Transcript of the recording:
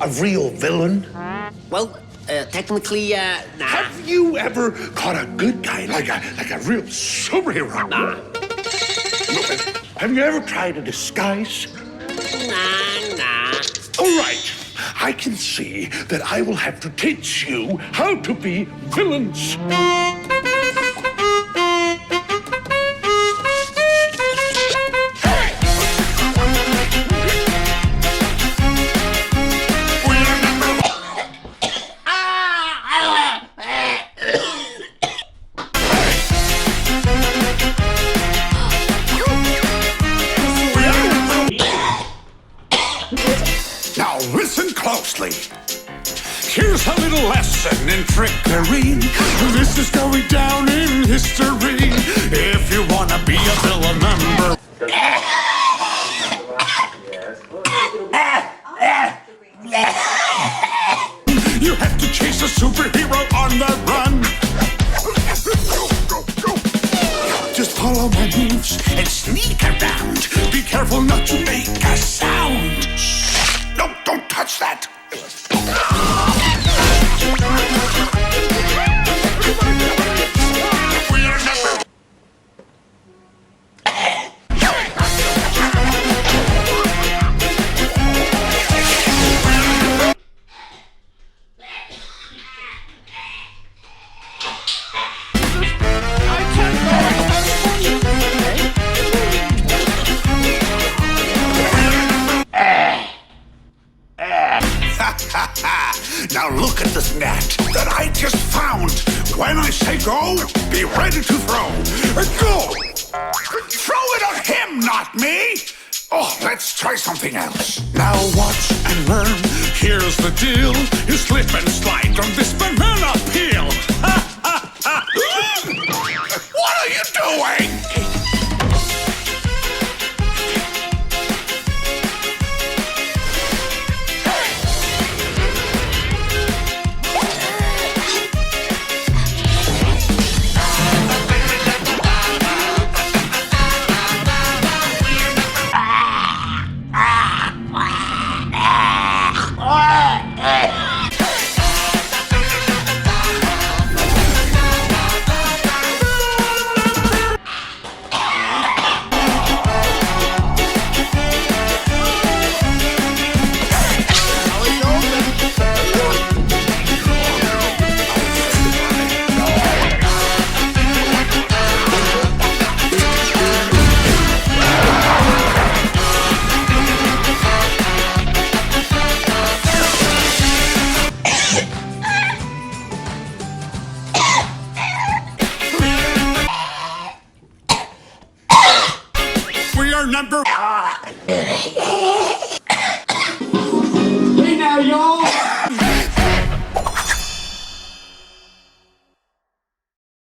a real villain? Well, technically, nah. Have you ever caught a good guy like a real superhero? Nah. Have you ever tried a disguise? Nah. All right. I can see that I will have to teach you how to be villains. Now listen closely. Here's a little lesson in trickery. This is going down in history. If you want to be a villain member. You have to chase a superhero on the run. Just follow my moves and sneak around. Be careful not to make a sound. No, don't touch that. Now look at this net that I just found. When I say go, be ready to throw. Go! Throw it at him, not me! Oh, let's try something else. Now watch and learn. Here's the deal. You slip and slide on this banana peel. What are you doing? We are number...